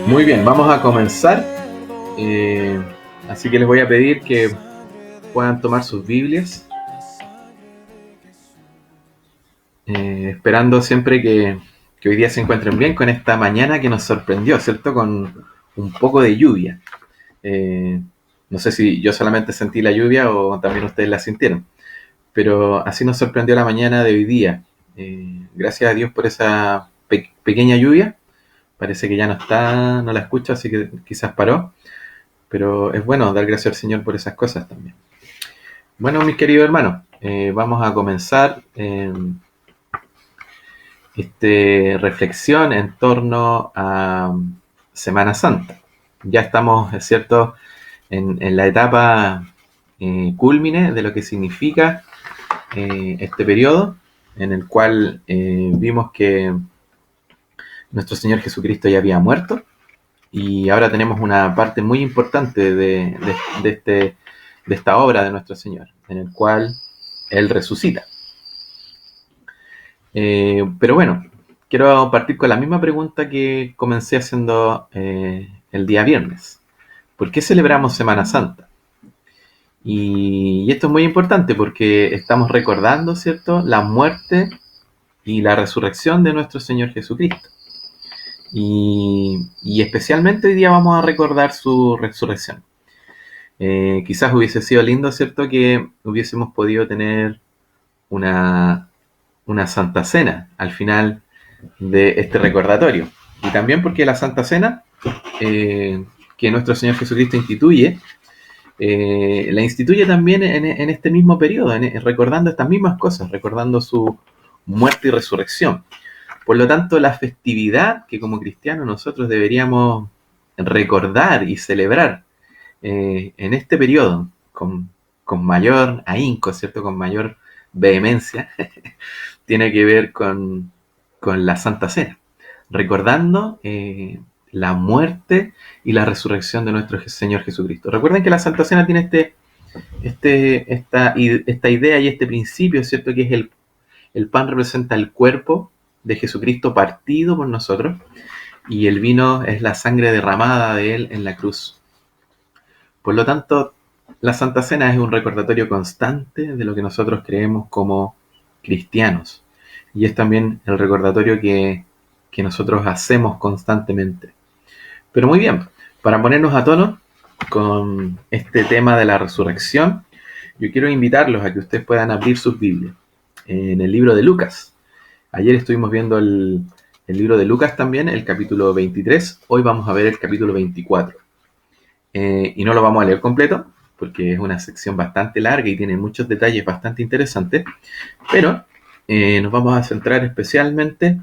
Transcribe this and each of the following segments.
Muy bien, vamos a comenzar. Eh, Así que les voy a pedir que puedan tomar sus Biblias, esperando siempre que hoy día se encuentren bien con esta mañana que nos sorprendió, ¿cierto? Con un poco de lluvia. Eh, no sé si yo solamente sentí la lluvia o también ustedes la sintieron, pero así nos sorprendió la mañana de hoy día. Gracias a Dios por esa pequeña lluvia. Parece que ya no está, no la escucho, así que quizás paró. Pero es bueno dar gracias al Señor por esas cosas también. Bueno, mis queridos hermanos, vamos a comenzar esta reflexión en torno a Semana Santa. Ya estamos, es cierto, en la etapa cúlmine de lo que significa este periodo, en el cual vimos que nuestro Señor Jesucristo ya había muerto y ahora tenemos una parte muy importante de esta obra de nuestro Señor, en el cual Él resucita. Pero bueno, quiero partir con la misma pregunta que comencé haciendo el día viernes. ¿Por qué celebramos Semana Santa? Y esto es muy importante porque estamos recordando, ¿cierto?, la muerte y la resurrección de nuestro Señor Jesucristo. Y especialmente hoy día vamos a recordar su resurrección. Quizás hubiese sido lindo, ¿cierto?, que hubiésemos podido tener una Santa Cena al final de este recordatorio. Y también porque la Santa Cena, que nuestro Señor Jesucristo instituye, la instituye también en este mismo periodo, recordando estas mismas cosas, recordando su muerte y resurrección. Por lo tanto, la festividad que como cristianos nosotros deberíamos recordar y celebrar en este periodo con mayor ahínco, ¿cierto? Con mayor vehemencia, tiene que ver con la Santa Cena, recordando la muerte y la resurrección de nuestro Señor Jesucristo. Recuerden que la Santa Cena tiene esta idea y este principio, ¿cierto? Que es el pan representa el cuerpo de Jesucristo partido por nosotros y el vino es la sangre derramada de Él en la cruz. Por lo tanto, la Santa Cena es un recordatorio constante de lo que nosotros creemos como cristianos. Y es también el recordatorio que nosotros hacemos constantemente. Pero muy bien, para ponernos a tono con este tema de la resurrección, yo quiero invitarlos a que ustedes puedan abrir sus Biblias en el libro de Lucas. Ayer estuvimos viendo el libro de Lucas también, el capítulo 23. Hoy vamos a ver el capítulo 24. Y no lo vamos a leer completo, porque es una sección bastante larga y tiene muchos detalles bastante interesantes. Pero nos vamos a centrar especialmente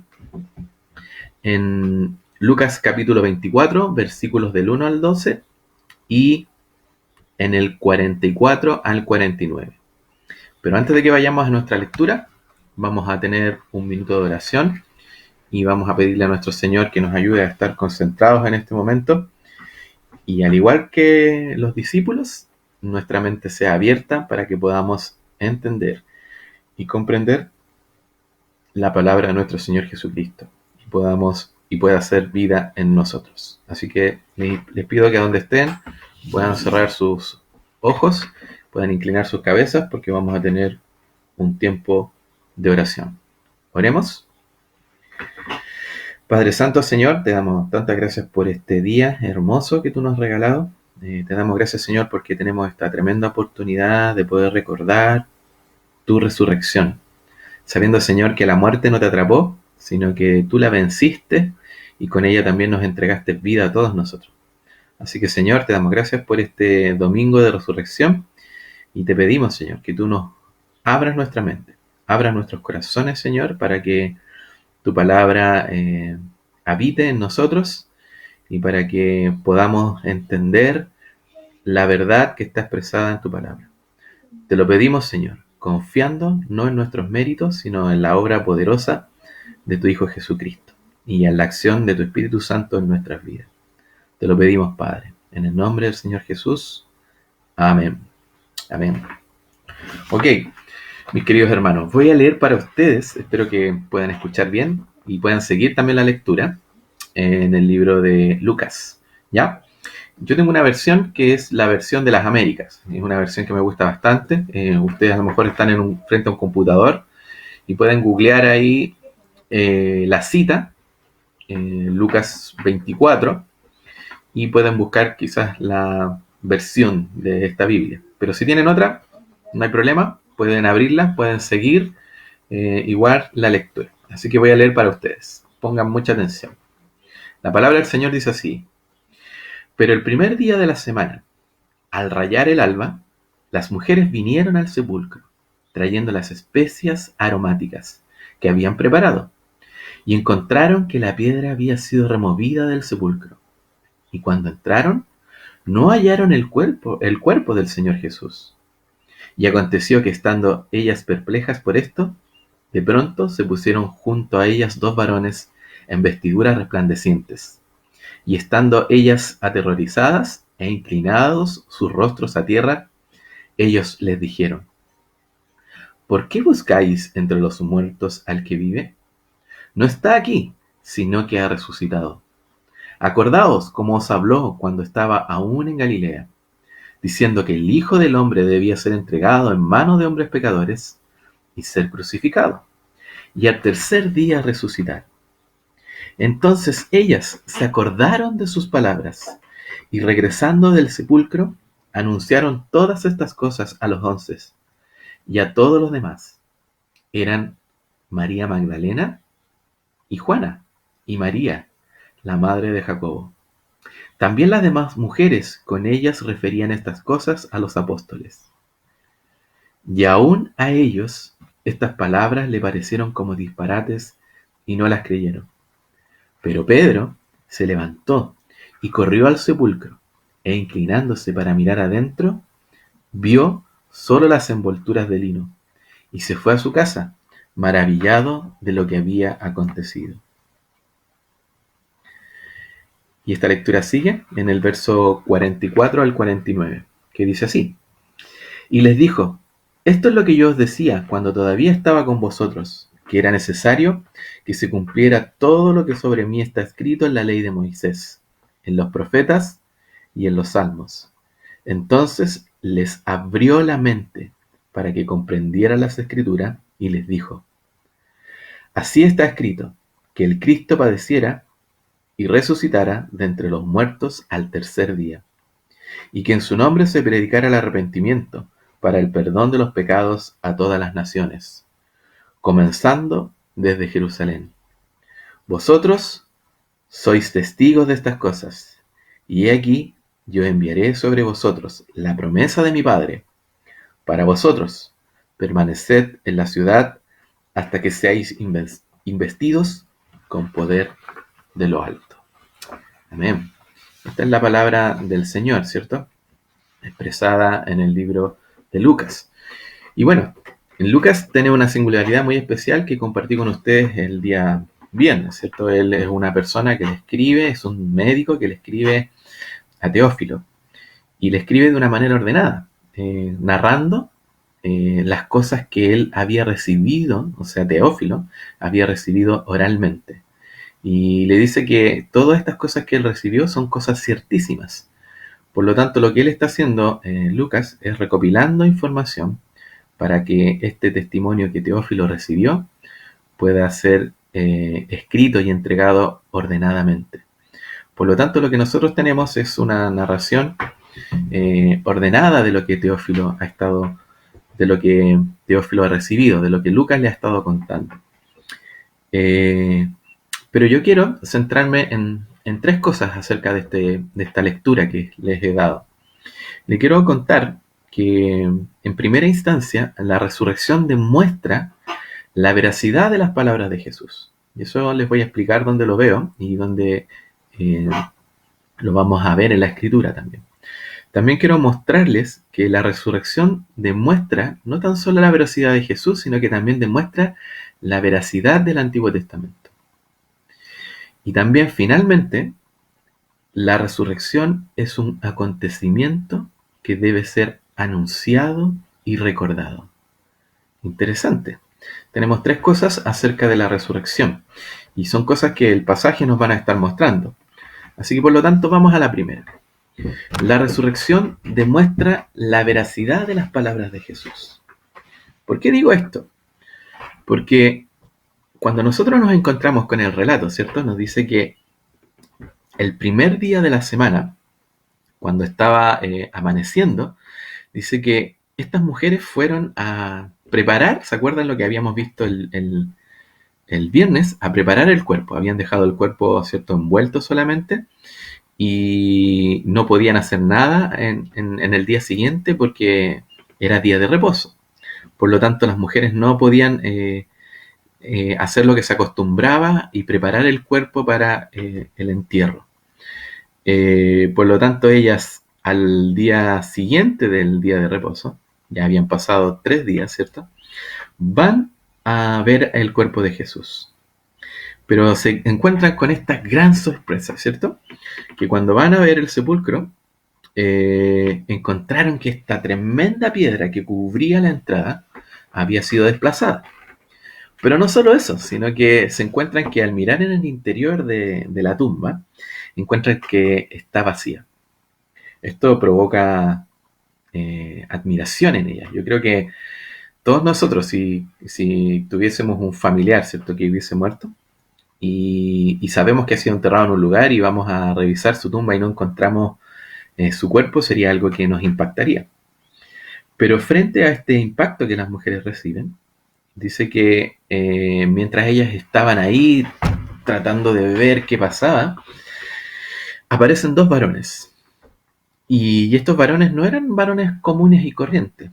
en Lucas capítulo 24, versículos del 1 al 12 y en el 44 al 49. Pero antes de que vayamos a nuestra lectura, vamos a tener un minuto de oración y vamos a pedirle a nuestro Señor que nos ayude a estar concentrados en este momento y al igual que los discípulos, nuestra mente sea abierta para que podamos entender y comprender la palabra de nuestro Señor Jesucristo y pueda hacer vida en nosotros. Así que les pido que donde estén puedan cerrar sus ojos, puedan inclinar sus cabezas porque vamos a tener un tiempo de oración. Oremos. Padre Santo, Señor, te damos tantas gracias por este día hermoso que tú nos has regalado. Te damos gracias, Señor, porque tenemos esta tremenda oportunidad de poder recordar tu resurrección, sabiendo, Señor, que la muerte no te atrapó, sino que tú la venciste y con ella también nos entregaste vida a todos nosotros. Así que, Señor, te damos gracias por este domingo de resurrección y te pedimos, Señor, que tú nos abras nuestra mente, abras nuestros corazones, Señor, para que tu palabra habite en nosotros y para que podamos entender la verdad que está expresada en tu palabra. Te lo pedimos, Señor, confiando no en nuestros méritos, sino en la obra poderosa de tu Hijo Jesucristo y en la acción de tu Espíritu Santo en nuestras vidas. Te lo pedimos, Padre, en el nombre del Señor Jesús. Amén. Amén. Ok, mis queridos hermanos, voy a leer para ustedes, espero que puedan escuchar bien y puedan seguir también la lectura. en el libro de Lucas, ¿ya? Yo tengo una versión que es la versión de las Américas. Es una versión que me gusta bastante. Ustedes a lo mejor están frente a un computador y pueden googlear ahí la cita, Lucas 24, y pueden buscar quizás la versión de esta Biblia. Pero si tienen otra, no hay problema, pueden abrirla, pueden seguir igual la lectura. Así que voy a leer para ustedes. Pongan mucha atención. La palabra del Señor dice así: pero el primer día de la semana, al rayar el alba, las mujeres vinieron al sepulcro, trayendo las especias aromáticas que habían preparado, y encontraron que la piedra había sido removida del sepulcro. Y cuando entraron, no hallaron el cuerpo del Señor Jesús. Y aconteció que estando ellas perplejas por esto, de pronto se pusieron junto a ellas dos varones en vestiduras resplandecientes. Y estando ellas aterrorizadas e inclinados sus rostros a tierra, ellos les dijeron: ¿por qué buscáis entre los muertos al que vive? No está aquí, sino que ha resucitado. Acordaos cómo os habló cuando estaba aún en Galilea, diciendo que el Hijo del Hombre debía ser entregado en manos de hombres pecadores y ser crucificado, y al tercer día resucitar. Entonces ellas se acordaron de sus palabras, y regresando del sepulcro, anunciaron todas estas cosas a los 11 y a todos los demás. Eran María Magdalena y Juana, y María, la madre de Jacobo. También las demás mujeres con ellas referían estas cosas a los apóstoles. Y aún a ellos estas palabras le parecieron como disparates y no las creyeron. Pero Pedro se levantó y corrió al sepulcro, e inclinándose para mirar adentro, vio solo las envolturas de lino, y se fue a su casa, maravillado de lo que había acontecido. Y esta lectura sigue en el verso 44 al 49, que dice así: y les dijo: esto es lo que yo os decía cuando todavía estaba con vosotros, que era necesario que se cumpliera todo lo que sobre mí está escrito en la ley de Moisés, en los profetas y en los salmos. Entonces les abrió la mente para que comprendieran las escrituras y les dijo: así está escrito, que el Cristo padeciera y resucitara de entre los muertos al tercer día, y que en su nombre se predicara el arrepentimiento para el perdón de los pecados a todas las naciones, comenzando desde Jerusalén. Vosotros sois testigos de estas cosas, y he aquí yo enviaré sobre vosotros la promesa de mi Padre. Para vosotros, permaneced en la ciudad hasta que seáis investidos con poder de lo alto. Amén. Esta es la palabra del Señor, ¿cierto? Expresada en el libro de Lucas. Y bueno, en Lucas tiene una singularidad muy especial que compartí con ustedes el día viernes, ¿cierto? Él es una persona que le escribe, es un médico que le escribe a Teófilo, y le escribe de una manera ordenada, narrando las cosas que él había recibido, o sea, Teófilo había recibido oralmente. Y le dice que todas estas cosas que él recibió son cosas ciertísimas. Por lo tanto, lo que él está haciendo, Lucas, es recopilando información para que este testimonio que Teófilo recibió pueda ser escrito y entregado ordenadamente. Por lo tanto, lo que nosotros tenemos es una narración ordenada de lo que Teófilo ha estado, de lo que Teófilo ha recibido, de lo que Lucas le ha estado contando. Pero yo quiero centrarme en tres cosas acerca de esta lectura que les he dado. Le quiero contar que, en primera instancia, la resurrección demuestra la veracidad de las palabras de Jesús. Y eso les voy a explicar dónde lo veo y dónde lo vamos a ver en la Escritura también. También quiero mostrarles que la resurrección demuestra no tan solo la veracidad de Jesús, sino que también demuestra la veracidad del Antiguo Testamento. Y también, finalmente, la resurrección es un acontecimiento que debe ser anunciado y recordado. Interesante. tenemos tres cosas acerca de la resurrección. Y son cosas que el pasaje nos van a estar mostrando. Así que por lo tanto vamos a la primera. La resurrección demuestra la veracidad de las palabras de Jesús. ¿Por qué digo esto? Porque cuando nosotros nos encontramos con el relato, ¿cierto? Nos dice que el primer día de la semana, cuando estaba amaneciendo, dice que estas mujeres fueron a preparar, ¿se acuerdan lo que habíamos visto el viernes? A preparar el cuerpo. Habían dejado el cuerpo, ¿cierto?, envuelto solamente y no podían hacer nada en el día siguiente porque era día de reposo. Por lo tanto, las mujeres no podían hacer lo que se acostumbraba y preparar el cuerpo para el entierro. Por lo tanto, ellas al día siguiente del día de reposo, ya habían pasado 3 días, ¿cierto? Van a ver el cuerpo de Jesús. Pero se encuentran con esta gran sorpresa, ¿cierto? Que cuando van a ver el sepulcro, encontraron que esta tremenda piedra que cubría la entrada había sido desplazada. Pero no solo eso, sino que se encuentran que al mirar en el interior de la tumba, encuentran que está vacía. Esto provoca admiración en ella. Yo creo que todos nosotros, si tuviésemos un familiar, ¿cierto?, que hubiese muerto, y sabemos que ha sido enterrado en un lugar y vamos a revisar su tumba y no encontramos su cuerpo, sería algo que nos impactaría. Pero frente a este impacto que las mujeres reciben, dice que mientras ellas estaban ahí tratando de ver qué pasaba, aparecen dos varones. Y estos varones no eran varones comunes y corrientes,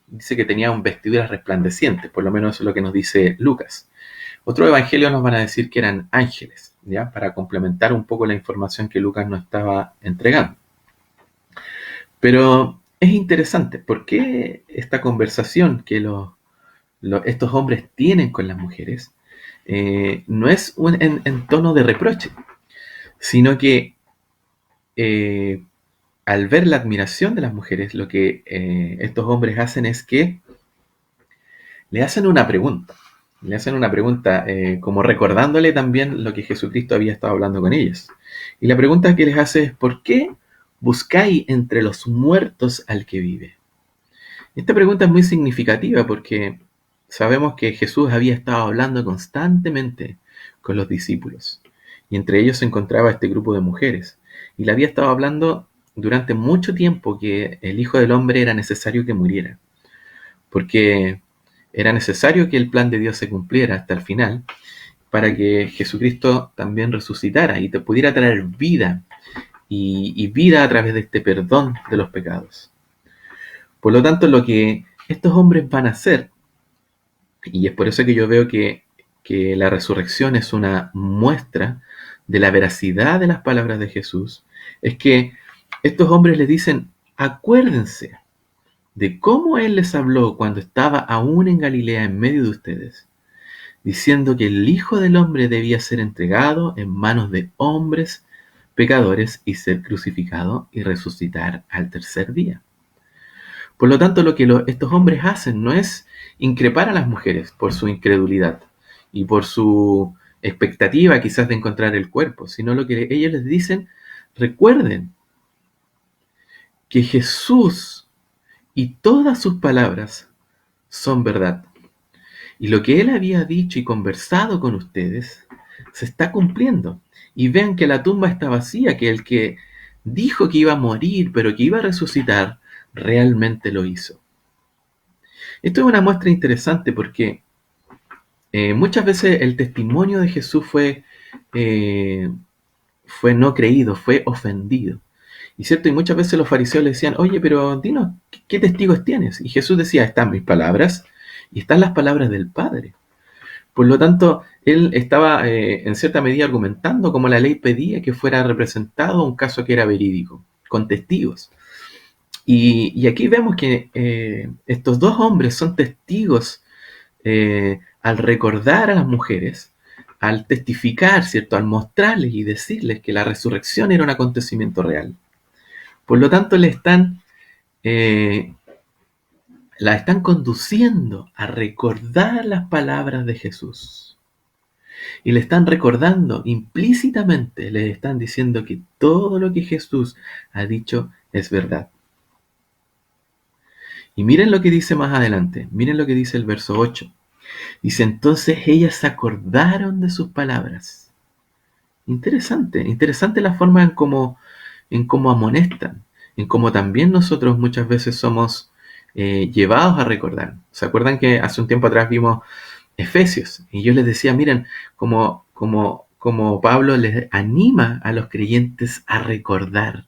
dice que tenían vestiduras resplandecientes, por lo menos eso es lo que nos dice Lucas. Otros evangelios nos van a decir que eran ángeles, ¿ya?, para complementar un poco la información que Lucas nos estaba entregando. Pero es interesante, ¿por qué esta conversación que estos hombres tienen con las mujeres no es en tono de reproche, sino que al ver la admiración de las mujeres, lo que estos hombres hacen es que le hacen una pregunta. Le hacen una pregunta como recordándole también lo que Jesucristo había estado hablando con ellas. Y la pregunta que les hace es: ¿por qué buscáis entre los muertos al que vive? Esta pregunta es muy significativa porque sabemos que Jesús había estado hablando constantemente con los discípulos. Y entre ellos se encontraba este grupo de mujeres. Y le había estado hablando durante mucho tiempo que el Hijo del Hombre era necesario que muriera. Porque era necesario que el plan de Dios se cumpliera hasta el final para que Jesucristo también resucitara y te pudiera traer vida y vida a través de este perdón de los pecados. Por lo tanto, lo que estos hombres van a hacer, y es por eso que yo veo que la resurrección es una muestra de la veracidad de las palabras de Jesús, es que estos hombres les dicen: acuérdense de cómo Él les habló cuando estaba aún en Galilea en medio de ustedes, diciendo que el Hijo del Hombre debía ser entregado en manos de hombres pecadores y ser crucificado y resucitar al tercer día. Por lo tanto, lo que estos hombres hacen no es increpar a las mujeres por su incredulidad y por su expectativa quizás de encontrar el cuerpo, sino lo que ellos les dicen: recuerden que Jesús y todas sus palabras son verdad. Y lo que Él había dicho y conversado con ustedes se está cumpliendo. Y vean que la tumba está vacía, que el que dijo que iba a morir, pero que iba a resucitar, realmente lo hizo. Esto es una muestra interesante porque muchas veces el testimonio de Jesús fue no creído, fue ofendido. Y cierto, y muchas veces los fariseos le decían: oye, pero dinos, ¿qué testigos tienes? Y Jesús decía: están mis palabras y están las palabras del Padre. Por lo tanto, él estaba en cierta medida argumentando como la ley pedía que fuera representado un caso que era verídico, con testigos. Y aquí vemos que estos dos hombres son testigos al recordar a las mujeres, al testificar, ¿cierto?, al mostrarles y decirles que la resurrección era un acontecimiento real. Por lo tanto, le están la están conduciendo a recordar las palabras de Jesús. Y le están recordando implícitamente, le están diciendo que todo lo que Jesús ha dicho es verdad. Y miren lo que dice más adelante, miren lo que dice el verso 8. Dice, entonces ellas se acordaron de sus palabras. Interesante, interesante la forma en cómo amonestan, en cómo también nosotros muchas veces somos llevados a recordar. ¿Se acuerdan que hace un tiempo atrás vimos Efesios? Y yo les decía, miren, como Pablo les anima a los creyentes a recordar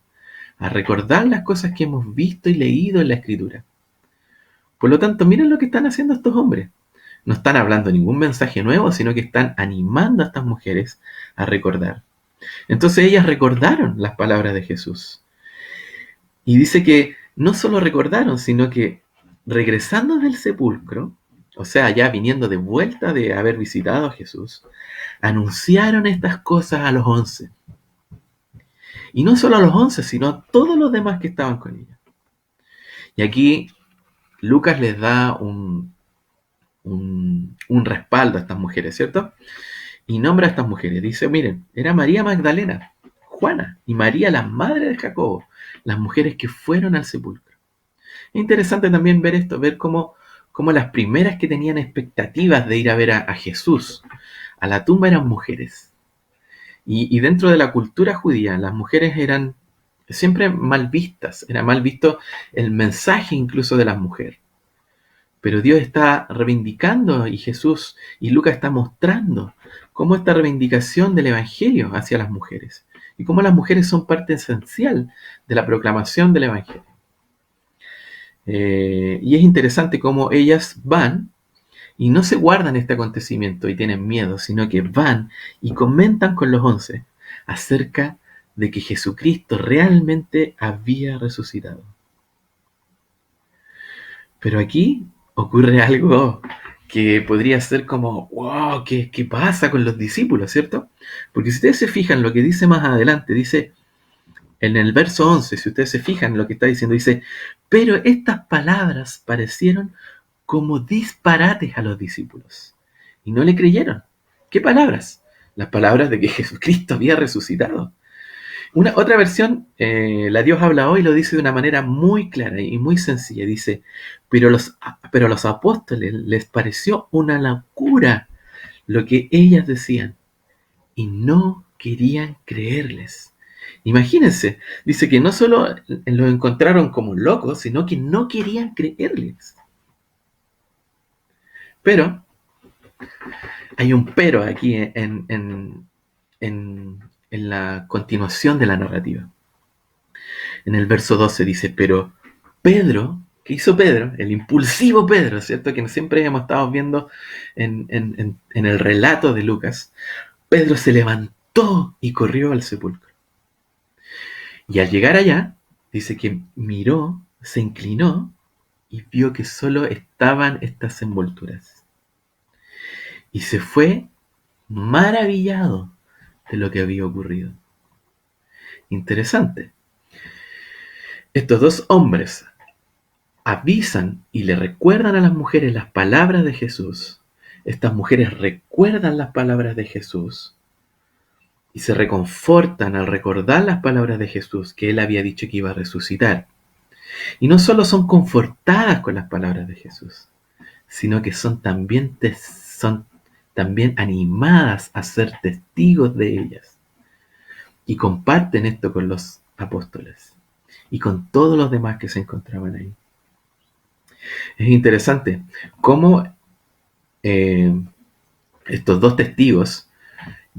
las cosas que hemos visto y leído en la Escritura. Por lo tanto, miren lo que están haciendo estos hombres. No están hablando ningún mensaje nuevo, sino que están animando a estas mujeres a recordar. Entonces ellas recordaron las palabras de Jesús. Y dice que no solo recordaron, sino que regresando del sepulcro, o sea, ya viniendo de vuelta de haber visitado a Jesús, anunciaron estas cosas a los 11. Y no solo a los 11, sino a todos los demás que estaban con ella. Y aquí Lucas les da un respaldo a estas mujeres, ¿cierto? Y nombra a estas mujeres. Dice, miren, era María Magdalena, Juana y María, la madre de Jacobo, las mujeres que fueron al sepulcro. Es interesante también ver esto, ver cómo las primeras que tenían expectativas de ir a ver a Jesús a la tumba eran mujeres. Y dentro de la cultura judía, las mujeres eran siempre mal vistas, era mal visto el mensaje incluso de las mujeres. Pero Dios está reivindicando y Jesús y Lucas está mostrando cómo esta reivindicación del Evangelio hacia las mujeres y cómo las mujeres son parte esencial de la proclamación del Evangelio. Y es interesante cómo ellas van y no se guardan este acontecimiento y tienen miedo, sino que van y comentan con los 11 acerca de que Jesucristo realmente había resucitado. Pero aquí ocurre algo que podría ser como, wow, ¿qué pasa con los discípulos, cierto? Porque si ustedes se fijan lo que dice más adelante, dice en el verso 11, si ustedes se fijan lo que está diciendo, dice, pero estas palabras parecieron como disparates a los discípulos y no le creyeron. ¿Qué palabras? Las palabras de que Jesucristo había resucitado. Otra versión, la Dios habla hoy, lo dice de una manera muy clara y muy sencilla. Dice, pero a los apóstoles les pareció una locura lo que ellas decían y no querían creerles. Imagínense, dice que no solo los encontraron como locos, sino que no querían creerles. Pero, hay un pero aquí en la continuación de la narrativa. En el verso 12 dice, pero Pedro, ¿qué hizo Pedro? El impulsivo Pedro, ¿cierto? Que siempre hemos estado viendo en el relato de Lucas. Pedro se levantó y corrió al sepulcro. Y al llegar allá, dice que miró, se inclinó y vio que solo estaban estas envolturas. Y se fue maravillado de lo que había ocurrido. Interesante. Estos dos hombres avisan y le recuerdan a las mujeres las palabras de Jesús. Estas mujeres recuerdan las palabras de Jesús y se reconfortan al recordar las palabras de Jesús, que él había dicho que iba a resucitar. Y no solo son confortadas con las palabras de Jesús, sino que son también animadas a ser testigos de ellas. Y comparten esto con los apóstoles y con todos los demás que se encontraban ahí. Es interesante cómo estos dos testigos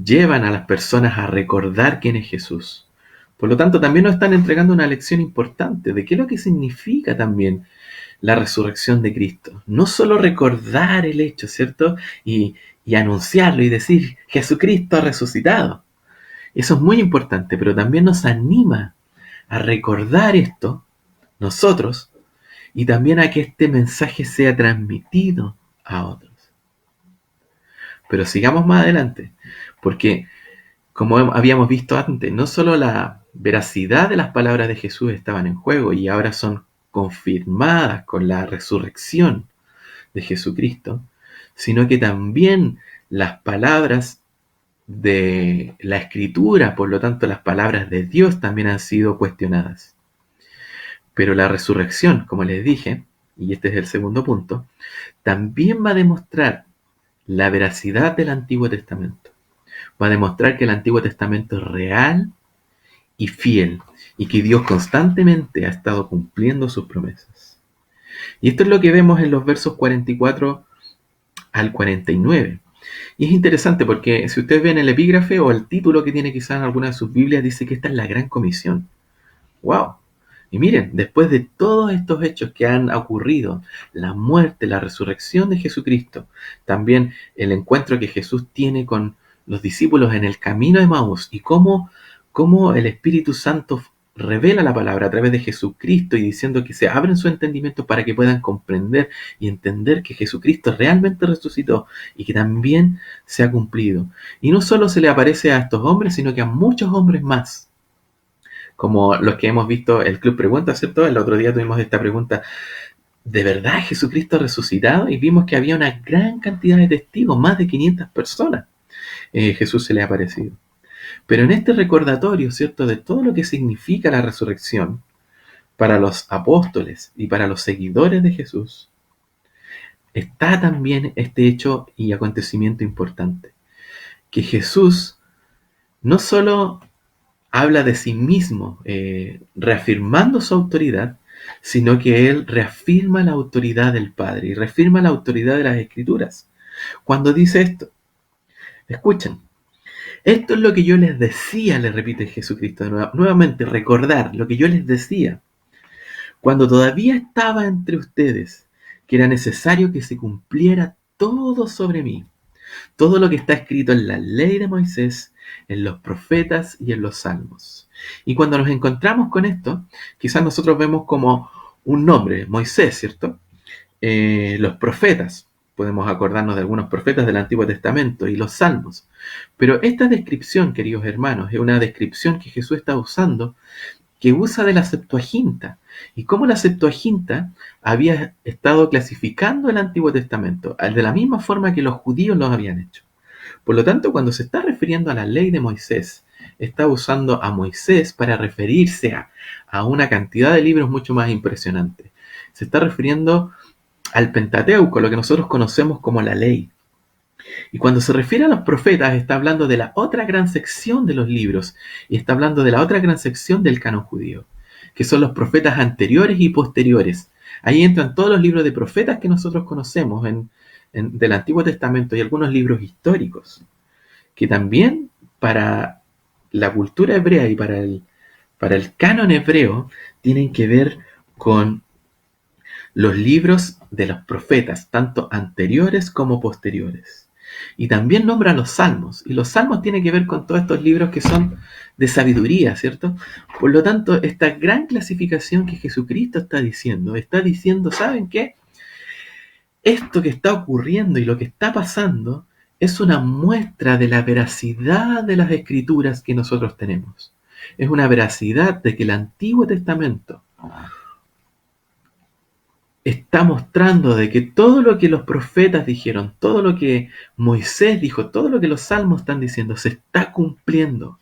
llevan a las personas a recordar quién es Jesús. Por lo tanto, también nos están entregando una lección importante de qué es lo que significa también la resurrección de Cristo. No solo recordar el hecho, ¿cierto? Y anunciarlo y decir, Jesucristo ha resucitado. Eso es muy importante, pero también nos anima a recordar esto, nosotros, y también a que este mensaje sea transmitido a otros. Pero sigamos más adelante, porque como habíamos visto antes, no solo la veracidad de las palabras de Jesús estaban en juego y ahora son confirmadas con la resurrección de Jesucristo, sino que también las palabras de la Escritura, por lo tanto las palabras de Dios también han sido cuestionadas. Pero la resurrección, como les dije, y este es el segundo punto, también va a demostrar la veracidad del Antiguo Testamento. Va a demostrar que el Antiguo Testamento es real y fiel, y que Dios constantemente ha estado cumpliendo sus promesas. Y esto es lo que vemos en los versos 44 al 49. Y es interesante porque si ustedes ven el epígrafe o el título que tiene quizás en alguna de sus Biblias, dice que esta es la gran comisión. ¡Wow! Y miren, después de todos estos hechos que han ocurrido, la muerte, la resurrección de Jesucristo, también el encuentro que Jesús tiene con los discípulos en el camino de Maús y cómo el Espíritu Santo revela la palabra a través de Jesucristo y diciendo que se abren su entendimiento para que puedan comprender y entender que Jesucristo realmente resucitó y que también se ha cumplido. Y no solo se le aparece a estos hombres, sino que a muchos hombres más, como los que hemos visto el Club Pregunta, ¿cierto? El otro día tuvimos esta pregunta: ¿de verdad Jesucristo ha resucitado? Y vimos que había una gran cantidad de testigos, más de 500 personas. Jesús se le ha aparecido. Pero en este recordatorio, ¿cierto?, de todo lo que significa la resurrección para los apóstoles y para los seguidores de Jesús, está también este hecho y acontecimiento importante, que Jesús no solo habla de sí mismo, reafirmando su autoridad, sino que él reafirma la autoridad del Padre y reafirma la autoridad de las Escrituras. Cuando dice esto, escuchen, esto es lo que yo les decía, le repite Jesucristo nuevamente, recordar lo que yo les decía, cuando todavía estaba entre ustedes, que era necesario que se cumpliera todo sobre mí, todo lo que está escrito en la ley de Moisés, en los profetas y en los salmos. Y cuando nos encontramos con esto, quizás nosotros vemos como un nombre, Moisés, ¿cierto? Los profetas, podemos acordarnos de algunos profetas del Antiguo Testamento y los salmos. Pero esta descripción, queridos hermanos, es una descripción que Jesús está usando, que usa de la Septuaginta, y cómo la Septuaginta había estado clasificando el Antiguo Testamento, de la misma forma que los judíos lo habían hecho. Por lo tanto, cuando se está refiriendo a la ley de Moisés, está usando a Moisés para referirse a una cantidad de libros mucho más impresionante. Se está refiriendo al Pentateuco, lo que nosotros conocemos como la ley. Y cuando se refiere a los profetas, está hablando de la otra gran sección de los libros, y está hablando de la otra gran sección del canon judío, que son los profetas anteriores y posteriores. Ahí entran todos los libros de profetas que nosotros conocemos del Antiguo Testamento y algunos libros históricos, que también para la cultura hebrea y para el canon hebreo tienen que ver con los libros de los profetas, tanto anteriores como posteriores. Y también nombra los salmos, y los salmos tienen que ver con todos estos libros que son de sabiduría, ¿cierto? Por lo tanto, esta gran clasificación que Jesucristo está diciendo, ¿saben qué? Esto que está ocurriendo y lo que está pasando es una muestra de la veracidad de las escrituras que nosotros tenemos. Es una veracidad de que el Antiguo Testamento está mostrando de que todo lo que los profetas dijeron, todo lo que Moisés dijo, todo lo que los salmos están diciendo, se está cumpliendo.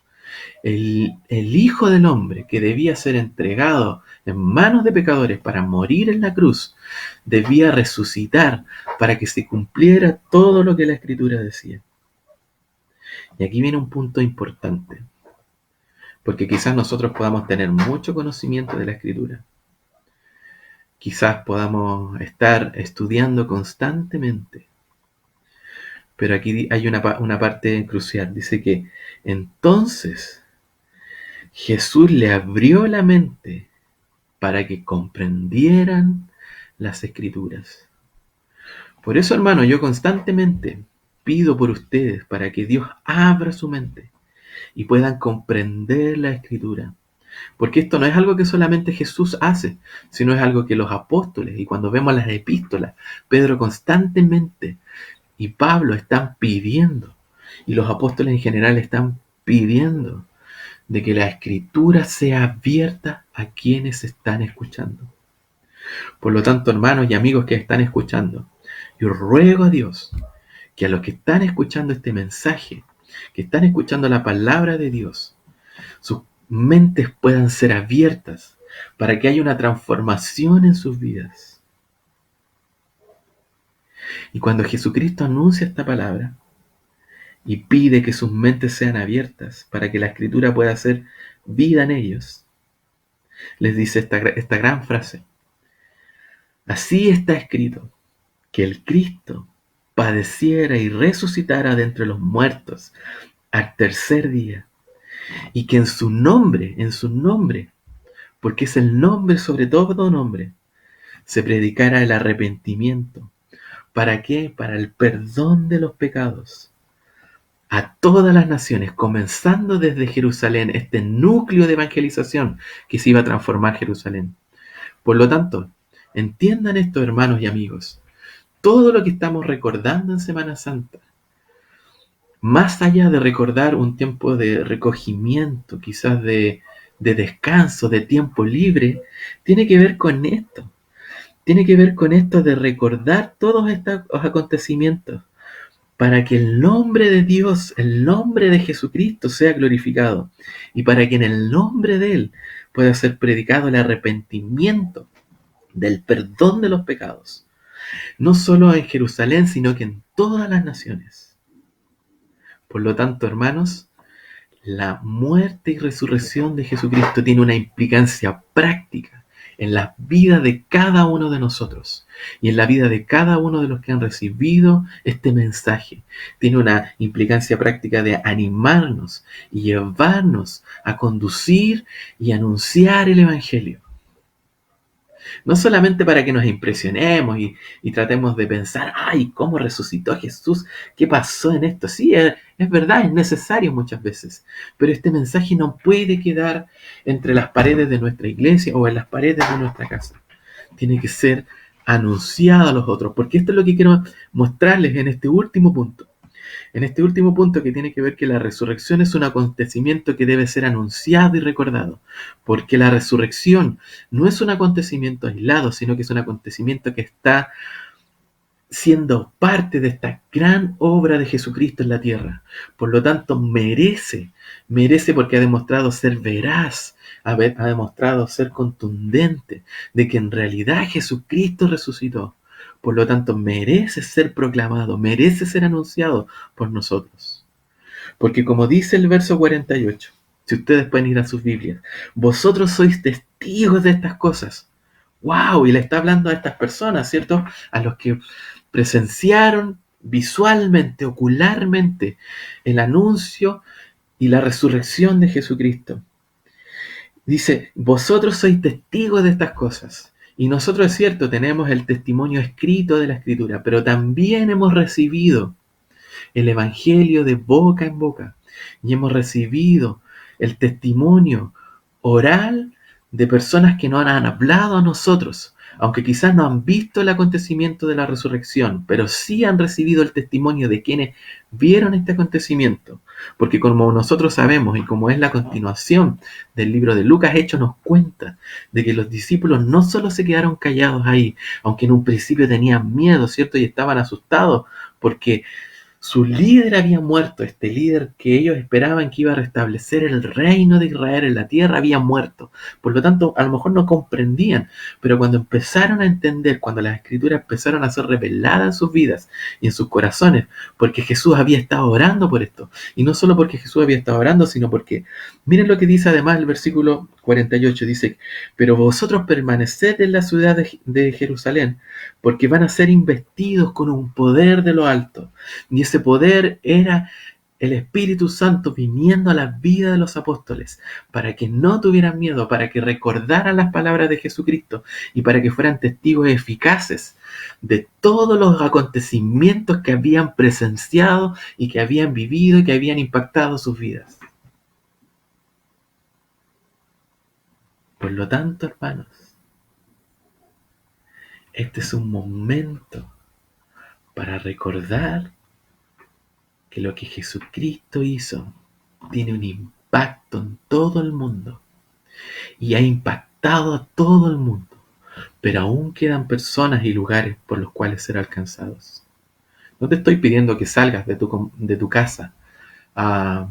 El Hijo del Hombre, que debía ser entregado en manos de pecadores para morir en la cruz, debía resucitar para que se cumpliera todo lo que la Escritura decía. Y aquí viene un punto importante, porque quizás nosotros podamos tener mucho conocimiento de la Escritura. Quizás podamos estar estudiando constantemente. Pero aquí hay una parte crucial. Dice que entonces Jesús le abrió la mente para que comprendieran las Escrituras. Por eso, hermano, yo constantemente pido por ustedes para que Dios abra su mente y puedan comprender la Escritura. Porque esto no es algo que solamente Jesús hace, sino es algo que los apóstoles, y cuando vemos las epístolas, Pedro constantemente y Pablo están pidiendo, y los apóstoles en general están pidiendo, de que la Escritura sea abierta a quienes están escuchando. Por lo tanto, hermanos y amigos que están escuchando, yo ruego a Dios que a los que están escuchando este mensaje, que están escuchando la palabra de Dios, sus mentes puedan ser abiertas para que haya una transformación en sus vidas. Y cuando Jesucristo anuncia esta palabra y pide que sus mentes sean abiertas para que la Escritura pueda hacer vida en ellos, les dice esta gran frase: así está escrito, que el Cristo padeciera y resucitara de entre los muertos al tercer día, y que en su nombre, porque es el nombre sobre todo nombre, se predicara el arrepentimiento. ¿Para qué? Para el perdón de los pecados a todas las naciones, comenzando desde Jerusalén, este núcleo de evangelización que se iba a transformar Jerusalén. Por lo tanto, entiendan esto, hermanos y amigos, todo lo que estamos recordando en Semana Santa, más allá de recordar un tiempo de recogimiento, quizás de descanso, de tiempo libre, tiene que ver con esto. Tiene que ver con esto de recordar todos estos acontecimientos para que el nombre de Dios, el nombre de Jesucristo sea glorificado y para que en el nombre de Él pueda ser predicado el arrepentimiento del perdón de los pecados, no solo en Jerusalén, sino que en todas las naciones. Por lo tanto, hermanos, la muerte y resurrección de Jesucristo tiene una implicancia práctica en la vida de cada uno de nosotros y en la vida de cada uno de los que han recibido este mensaje. Tiene una implicancia práctica de animarnos y llevarnos a conducir y anunciar el Evangelio. No solamente para que nos impresionemos y tratemos de pensar, ay, ¿cómo resucitó Jesús? ¿Qué pasó en esto? Sí, es verdad, es necesario muchas veces, pero este mensaje no puede quedar entre las paredes de nuestra iglesia o en las paredes de nuestra casa. Tiene que ser anunciado a los otros, porque esto es lo que quiero mostrarles en este último punto. En este último punto que tiene que ver que la resurrección es un acontecimiento que debe ser anunciado y recordado, porque la resurrección no es un acontecimiento aislado, sino que es un acontecimiento que está siendo parte de esta gran obra de Jesucristo en la tierra. Por lo tanto, merece porque ha demostrado ser veraz, ha demostrado ser contundente, de que en realidad Jesucristo resucitó. Por lo tanto, merece ser proclamado, merece ser anunciado por nosotros. Porque como dice el verso 48, si ustedes pueden ir a sus Biblias, vosotros sois testigos de estas cosas. ¡Wow! Y le está hablando a estas personas, ¿cierto? A los que presenciaron visualmente, ocularmente, el anuncio y la resurrección de Jesucristo. Dice, vosotros sois testigos de estas cosas. Y nosotros, es cierto, tenemos el testimonio escrito de la Escritura, pero también hemos recibido el Evangelio de boca en boca y hemos recibido el testimonio oral de personas que nos han hablado a nosotros, aunque quizás no han visto el acontecimiento de la resurrección, pero sí han recibido el testimonio de quienes vieron este acontecimiento, porque como nosotros sabemos y como es la continuación del libro de Lucas, Hechos nos cuenta de que los discípulos no solo se quedaron callados ahí, aunque en un principio tenían miedo, ¿cierto? Y estaban asustados porque su líder había muerto, este líder que ellos esperaban que iba a restablecer el reino de Israel en la tierra había muerto. Por lo tanto, a lo mejor no comprendían, pero cuando empezaron a entender, cuando las escrituras empezaron a ser reveladas en sus vidas y en sus corazones, porque Jesús había estado orando por esto, y no solo porque Jesús había estado orando, sino porque, miren lo que dice además el versículo 48, dice, pero vosotros permaneced en la ciudad de Jerusalén, porque van a ser investidos con un poder de lo alto. Y ese poder era el Espíritu Santo viniendo a la vida de los apóstoles para que no tuvieran miedo, para que recordaran las palabras de Jesucristo y para que fueran testigos eficaces de todos los acontecimientos que habían presenciado y que habían vivido y que habían impactado sus vidas. Por lo tanto, hermanos, este es un momento para recordar que lo que Jesucristo hizo tiene un impacto en todo el mundo y ha impactado a todo el mundo. pero aún quedan personas y lugares por los cuales ser alcanzados. No te estoy pidiendo que salgas de tu casa a,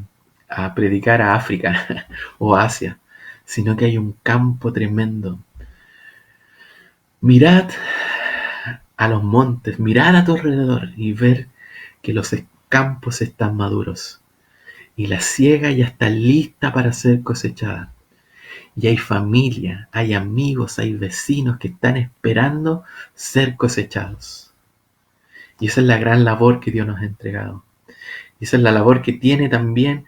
a predicar a África o a Asia, sino que hay un campo tremendo. Mirad a los montes, mirad a tu alrededor y ver que los campos están maduros y la siega ya está lista para ser cosechada. Y hay familia, hay amigos, hay vecinos que están esperando ser cosechados. Y esa es la gran labor que Dios nos ha entregado. Y esa es la labor que tiene también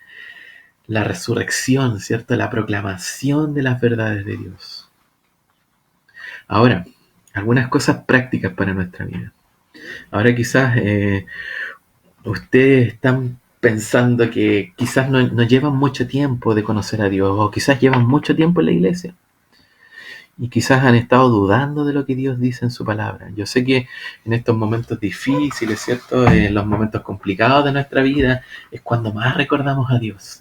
la resurrección, ¿cierto? La proclamación de las verdades de Dios. Ahora, algunas cosas prácticas para nuestra vida. Ahora quizás ustedes están pensando que quizás no llevan mucho tiempo de conocer a Dios, o quizás llevan mucho tiempo en la iglesia. Y quizás han estado dudando de lo que Dios dice en su palabra. Yo sé que en estos momentos difíciles, ¿cierto? En los momentos complicados de nuestra vida, es cuando más recordamos a Dios.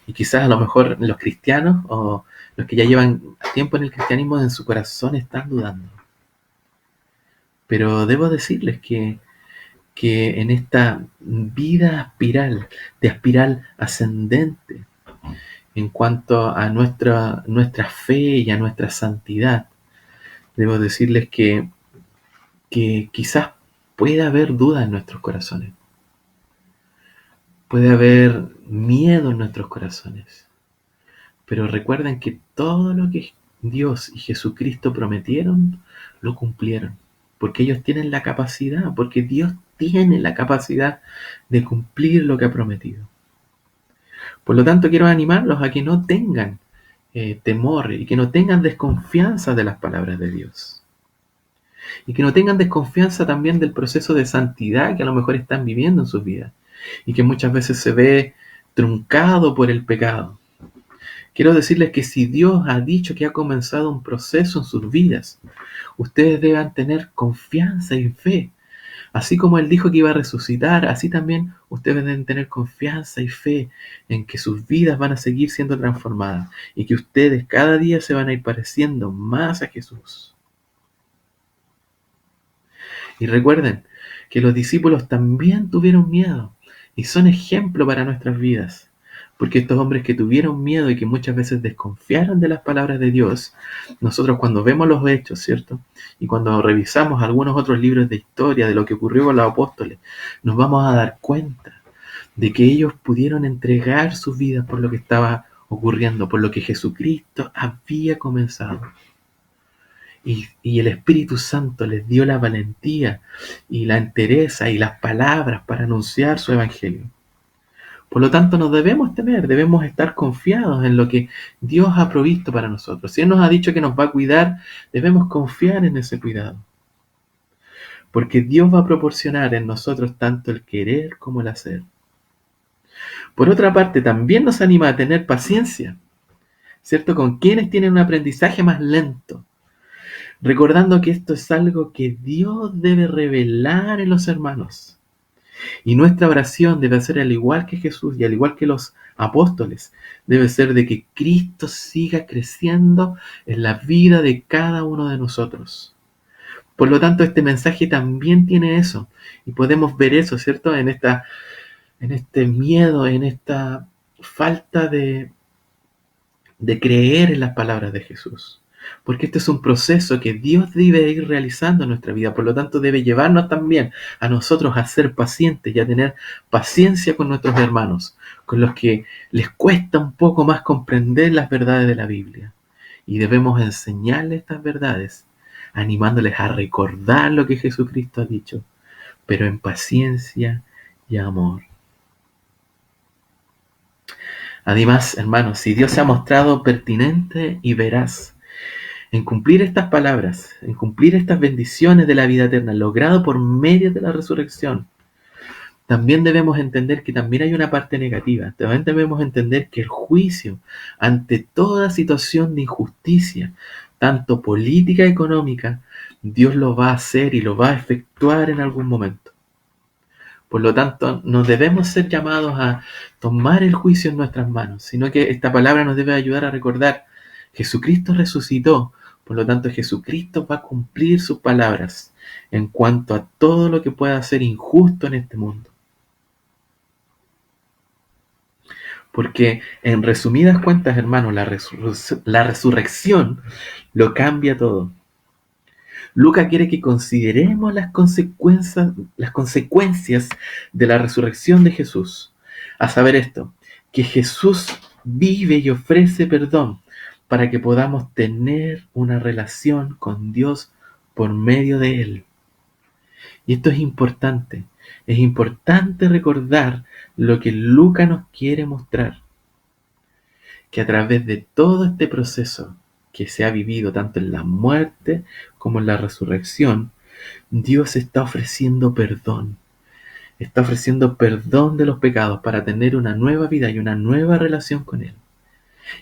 Y quizás a lo mejor los cristianos o los que ya llevan tiempo en el cristianismo en su corazón están dudando. Pero debo decirles que en esta vida de espiral ascendente, en cuanto a nuestra fe y a nuestra santidad, debo decirles que quizás puede haber duda en nuestros corazones. Puede haber miedo en nuestros corazones. Pero recuerden que todo lo que Dios y Jesucristo prometieron, lo cumplieron. Porque ellos tienen la capacidad, porque Dios tiene la capacidad de cumplir lo que ha prometido. Por lo tanto, quiero animarlos a que no tengan temor y que no tengan desconfianza de las palabras de Dios. Y que no tengan desconfianza también del proceso de santidad que a lo mejor están viviendo en sus vidas. Y que muchas veces se ve truncado por el pecado. Quiero decirles que si Dios ha dicho que ha comenzado un proceso en sus vidas, ustedes deben tener confianza y fe. Así como Él dijo que iba a resucitar, así también ustedes deben tener confianza y fe en que sus vidas van a seguir siendo transformadas y que ustedes cada día se van a ir pareciendo más a Jesús. Y recuerden que los discípulos también tuvieron miedo y son ejemplo para nuestras vidas. Porque estos hombres que tuvieron miedo y que muchas veces desconfiaron de las palabras de Dios, nosotros cuando vemos los hechos, ¿cierto? Y cuando revisamos algunos otros libros de historia de lo que ocurrió con los apóstoles, nos vamos a dar cuenta de que ellos pudieron entregar sus vidas por lo que estaba ocurriendo, por lo que Jesucristo había comenzado. Y el Espíritu Santo les dio la valentía y la entereza y las palabras para anunciar su evangelio. Por lo tanto, no debemos temer, debemos estar confiados en lo que Dios ha provisto para nosotros. Si Él nos ha dicho que nos va a cuidar, debemos confiar en ese cuidado. Porque Dios va a proporcionar en nosotros tanto el querer como el hacer. Por otra parte, también nos anima a tener paciencia, ¿cierto? Con quienes tienen un aprendizaje más lento. Recordando que esto es algo que Dios debe revelar en los hermanos. Y nuestra oración debe ser al igual que Jesús y al igual que los apóstoles, debe ser de que Cristo siga creciendo en la vida de cada uno de nosotros. Por lo tanto, este mensaje también tiene eso. Y podemos ver eso, ¿cierto? En este miedo, en esta falta de creer en las palabras de Jesús. Porque este es un proceso que Dios debe ir realizando en nuestra vida. Por lo tanto, debe llevarnos también a nosotros a ser pacientes y a tener paciencia con nuestros hermanos, con los que les cuesta un poco más comprender las verdades de la Biblia. Y debemos enseñarles estas verdades, animándoles a recordar lo que Jesucristo ha dicho, pero en paciencia y amor. Además, hermanos, si Dios se ha mostrado pertinente y veraz en cumplir estas palabras, en cumplir estas bendiciones de la vida eterna, logrado por medio de la resurrección, también debemos entender que también hay una parte negativa. También debemos entender que el juicio ante toda situación de injusticia, tanto política como económica, Dios lo va a hacer y lo va a efectuar en algún momento. Por lo tanto, no debemos ser llamados a tomar el juicio en nuestras manos, sino que esta palabra nos debe ayudar a recordar: Jesucristo resucitó Por lo tanto, Jesucristo va a cumplir sus palabras en cuanto a todo lo que pueda ser injusto en este mundo. Porque en resumidas cuentas, hermanos, la resurrección lo cambia todo. Lucas quiere que consideremos las consecuencias de la resurrección de Jesús. A saber esto, que Jesús vive y ofrece perdón para que podamos tener una relación con Dios por medio de Él. Y esto es importante. Es importante recordar lo que Lucas nos quiere mostrar. Que a través de todo este proceso que se ha vivido tanto en la muerte como en la resurrección, Dios está ofreciendo perdón. Está ofreciendo perdón de los pecados para tener una nueva vida y una nueva relación con Él.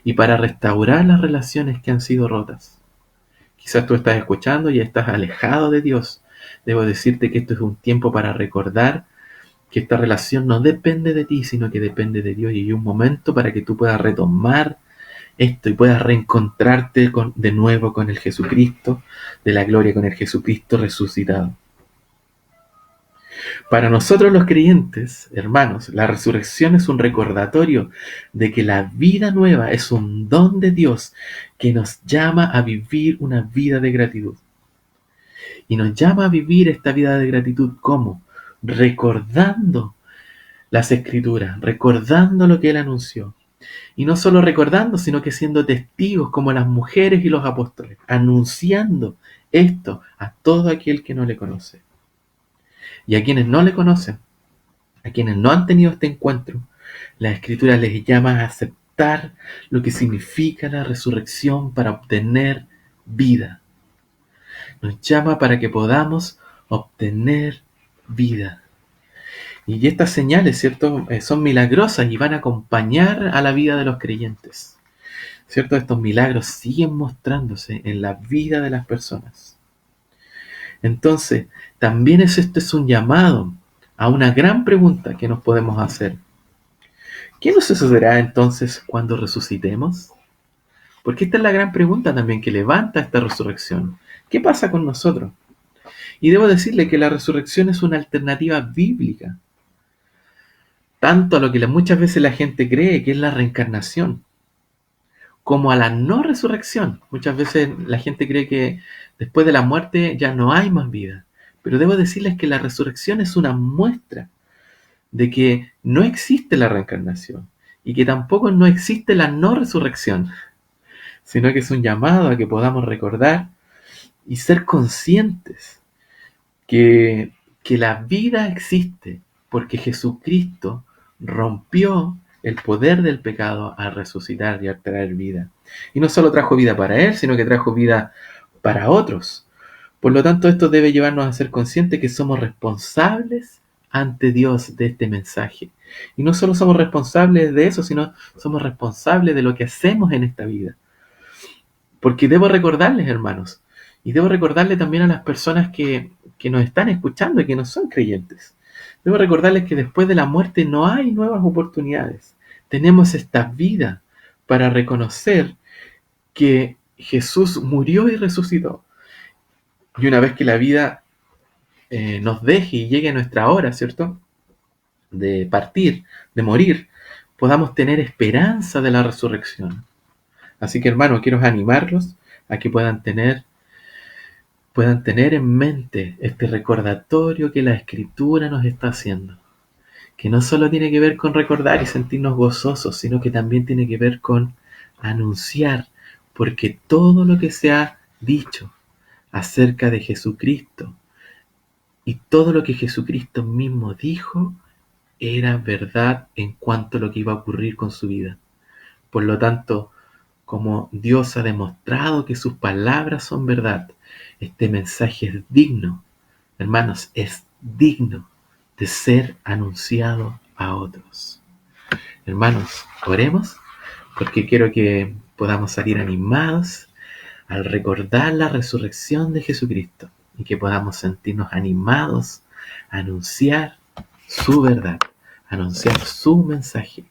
Y para restaurar las relaciones que han sido rotas. Quizás tú estás escuchando y estás alejado de Dios. Debo decirte que esto es un tiempo para recordar que esta relación no depende de ti, sino que depende de Dios. Y hay un momento para que tú puedas retomar esto y puedas reencontrarte de nuevo con el Jesucristo de la gloria, con el Jesucristo resucitado. Para nosotros los creyentes, hermanos, la resurrección es un recordatorio de que la vida nueva es un don de Dios que nos llama a vivir una vida de gratitud. Y nos llama a vivir esta vida de gratitud ¿cómo? Recordando las Escrituras, recordando lo que Él anunció. Y no solo recordando, sino que siendo testigos como las mujeres y los apóstoles, anunciando esto a todo aquel que no le conoce. Y a quienes no le conocen, a quienes no han tenido este encuentro, la Escritura les llama a aceptar lo que significa la resurrección para obtener vida. Nos llama para que podamos obtener vida. Y estas señales, ¿cierto? Son milagrosas y van a acompañar a la vida de los creyentes. ¿Cierto? Estos milagros siguen mostrándose en la vida de las personas. Entonces, también esto es un llamado a una gran pregunta que nos podemos hacer. ¿Qué nos sucederá entonces cuando resucitemos? Porque esta es la gran pregunta también que levanta esta resurrección. ¿Qué pasa con nosotros? Y debo decirle que la resurrección es una alternativa bíblica. Tanto a lo que muchas veces la gente cree que es la reencarnación, como a la no resurrección. Muchas veces la gente cree que después de la muerte ya no hay más vida. Pero debo decirles que la resurrección es una muestra de que no existe la reencarnación y que tampoco no existe la no resurrección, sino que es un llamado a que podamos recordar y ser conscientes que la vida existe porque Jesucristo rompió el poder del pecado al resucitar y al traer vida. Y no solo trajo vida para Él, sino que trajo vida para otros. Por lo tanto, esto debe llevarnos a ser conscientes que somos responsables ante Dios de este mensaje. Y no solo somos responsables de eso, sino somos responsables de lo que hacemos en esta vida. Porque debo recordarles, hermanos, y debo recordarle también a las personas que nos están escuchando y que no son creyentes. Debo recordarles que después de la muerte no hay nuevas oportunidades. Tenemos esta vida para reconocer que Jesús murió y resucitó. Y una vez que la vida nos deje y llegue a nuestra hora, ¿cierto? De partir, de morir, podamos tener esperanza de la resurrección. Así que, hermanos, quiero animarlos a que puedan tener en mente este recordatorio que la Escritura nos está haciendo. Que no solo tiene que ver con recordar y sentirnos gozosos, sino que también tiene que ver con anunciar, porque todo lo que se ha dicho acerca de Jesucristo y todo lo que Jesucristo mismo dijo era verdad en cuanto a lo que iba a ocurrir con su vida. Por lo tanto, como Dios ha demostrado que sus palabras son verdad, este mensaje es digno, hermanos, es digno de ser anunciado a otros. Hermanos, oremos, porque quiero que podamos salir animados al recordar la resurrección de Jesucristo y que podamos sentirnos animados a anunciar su verdad, a anunciar su mensaje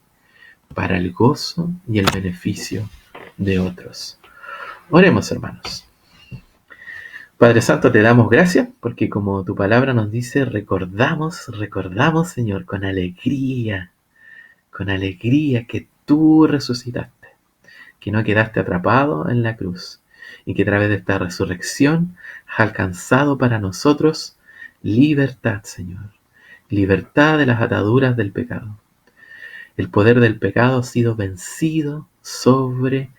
para el gozo y el beneficio de otros. Oremos, hermanos. Padre Santo, te damos gracias porque como tu palabra nos dice, recordamos, Señor, con alegría que tú resucitaste, que no quedaste atrapado en la cruz y que a través de esta resurrección has alcanzado para nosotros libertad, Señor, libertad de las ataduras del pecado. El poder del pecado ha sido vencido sobre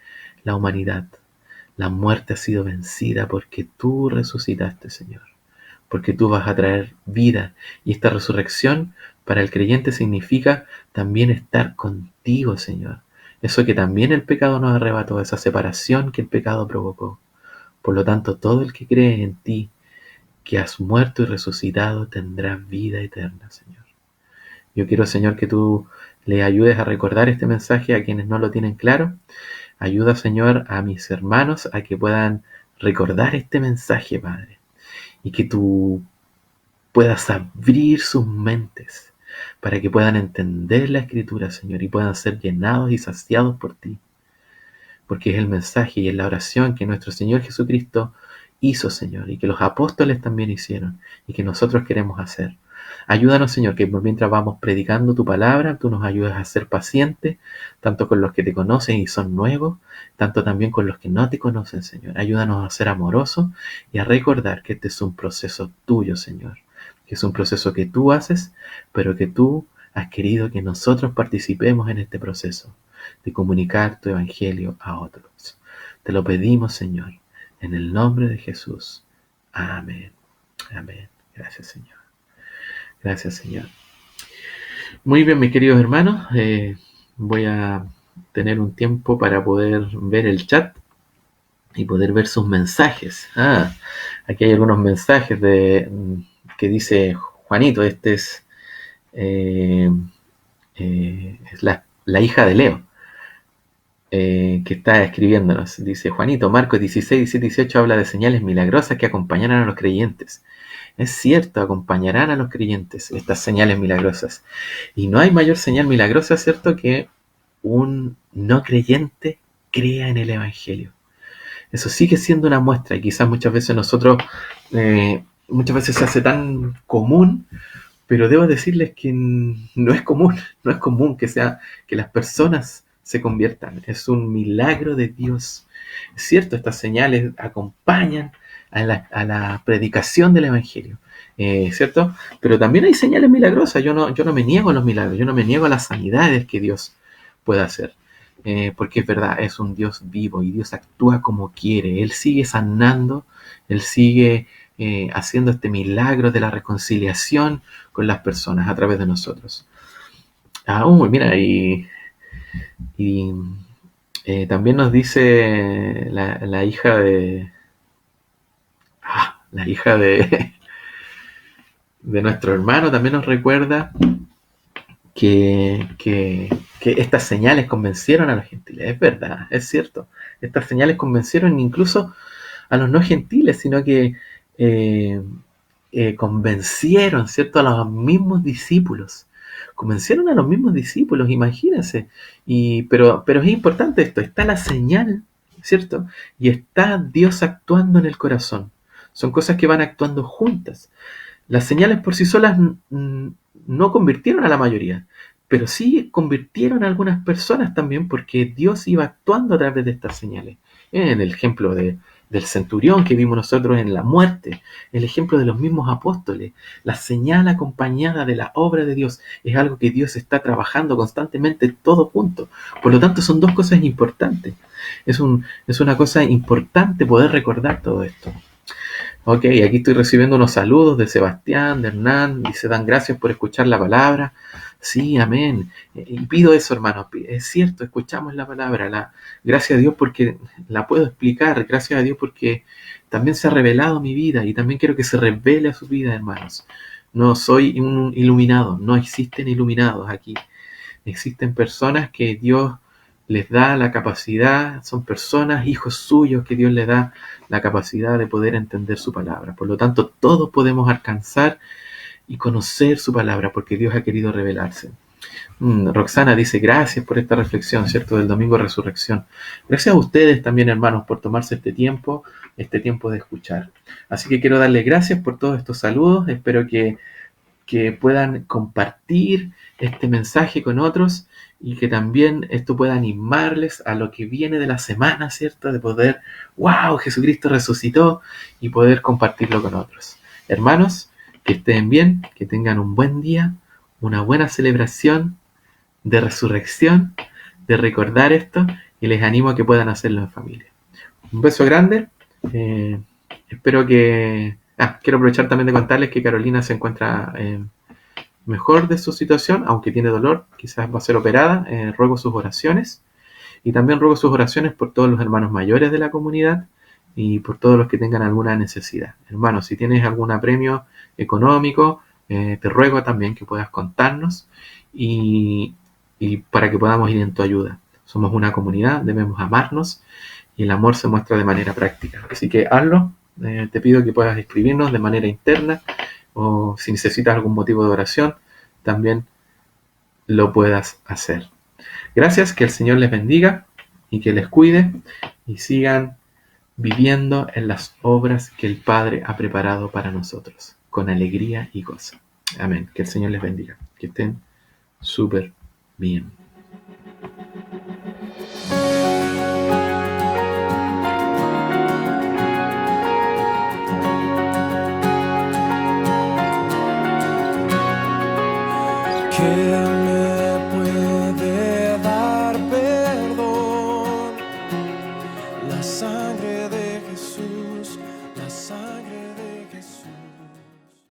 la humanidad. La muerte ha sido vencida porque tú resucitaste, Señor, porque tú vas a traer vida. Y esta resurrección para el creyente significa también estar contigo, Señor. Eso que también el pecado nos arrebató, esa separación que el pecado provocó. Por lo tanto, todo el que cree en ti, que has muerto y resucitado, tendrá vida eterna, Señor. Yo quiero, Señor, que tú le ayudes a recordar este mensaje a quienes no lo tienen claro. Ayuda, Señor, a mis hermanos a que puedan recordar este mensaje, Padre, y que tú puedas abrir sus mentes para que puedan entender la Escritura, Señor, y puedan ser llenados y saciados por ti, porque es el mensaje y es la oración que nuestro Señor Jesucristo hizo, Señor, y que los apóstoles también hicieron, y que nosotros queremos hacer. Ayúdanos, Señor, que mientras vamos predicando tu palabra, tú nos ayudes a ser pacientes, tanto con los que te conocen y son nuevos, tanto también con los que no te conocen, Señor. Ayúdanos a ser amorosos y a recordar que este es un proceso tuyo, Señor, que es un proceso que tú haces, pero que tú has querido que nosotros participemos en este proceso de comunicar tu evangelio a otros. Te lo pedimos, Señor, en el nombre de Jesús. Amén. Amén. Gracias, Señor. Gracias, Señor. Muy bien, mis queridos hermanos. Voy a tener un tiempo para poder ver el chat y poder ver sus mensajes. Aquí hay algunos mensajes que dice Juanito. Este es la hija de Leo. Que está escribiéndonos. Dice Juanito, Marcos 16, 17, 18 habla de señales milagrosas que acompañarán a los creyentes. Es cierto, acompañarán a los creyentes estas señales milagrosas. Y no hay mayor señal milagrosa, ¿cierto?, que un no creyente crea en el Evangelio. Eso sigue siendo una muestra y quizás muchas veces muchas veces se hace tan común, pero debo decirles que no es común, no es común que las personas se conviertan. Es un milagro de Dios. Es cierto, estas señales acompañan a la predicación del Evangelio, ¿cierto? Pero también hay señales milagrosas. Yo no me niego a los milagros, yo no me niego a las sanidades que Dios puede hacer. Porque es verdad, es un Dios vivo y Dios actúa como quiere. Él sigue sanando, Él sigue haciendo este milagro de la reconciliación con las personas a través de nosotros. Mira, y también nos dice la hija de... la hija de nuestro hermano también nos recuerda que estas señales convencieron a los gentiles. Es verdad, es cierto. Estas señales convencieron incluso a los no gentiles, sino que convencieron, ¿cierto?, a los mismos discípulos. Convencieron a los mismos discípulos, imagínense. Pero es importante esto, está la señal, ¿cierto? Y está Dios actuando en el corazón. Son cosas que van actuando juntas. Las señales por sí solas no convirtieron a la mayoría, pero sí convirtieron a algunas personas también porque Dios iba actuando a través de estas señales. En el ejemplo del centurión que vimos nosotros en la muerte, el ejemplo de los mismos apóstoles, la señal acompañada de la obra de Dios es algo que Dios está trabajando constantemente todo junto. Por lo tanto, son dos cosas importantes. Es una cosa importante poder recordar todo esto. Ok, aquí estoy recibiendo unos saludos de Sebastián, de Hernán. Dice, dan gracias por escuchar la palabra. Sí, amén. Y pido eso, hermano. Es cierto, escuchamos la palabra. Gracias a Dios porque la puedo explicar. Gracias a Dios porque también se ha revelado a mi vida y también quiero que se revele a su vida, hermanos. No soy un iluminado. No existen iluminados aquí. Existen personas que Dios les da la capacidad, son personas, hijos suyos, que Dios les da la capacidad de poder entender su palabra. Por lo tanto, todos podemos alcanzar y conocer su palabra porque Dios ha querido revelarse. Roxana dice, gracias por esta reflexión, ¿cierto? Del domingo de resurrección. Gracias a ustedes también, hermanos, por tomarse este tiempo de escuchar. Así que quiero darles gracias por todos estos saludos. Espero que puedan compartir este mensaje con otros y que también esto pueda animarles a lo que viene de la semana, ¿cierto? De poder, wow, Jesucristo resucitó y poder compartirlo con otros. Hermanos, que estén bien, que tengan un buen día, una buena celebración de resurrección, de recordar esto y les animo a que puedan hacerlo en familia. Un beso grande. eh, Espero que... quiero aprovechar también de contarles que Carolina se encuentra mejor de su situación, aunque tiene dolor, quizás va a ser operada. Ruego sus oraciones y también ruego sus oraciones por todos los hermanos mayores de la comunidad y por todos los que tengan alguna necesidad. Hermanos, si tienes algún apremio económico, te ruego también que puedas contarnos y, y para que podamos ir en tu ayuda. Somos una comunidad, debemos amarnos y el amor se muestra de manera práctica. Así que hazlo. Te pido que puedas escribirnos de manera interna o si necesitas algún motivo de oración, también lo puedas hacer. Gracias, que el Señor les bendiga y que les cuide y sigan viviendo en las obras que el Padre ha preparado para nosotros, con alegría y gozo. Amén. Que el Señor les bendiga. Que estén súper bien. Que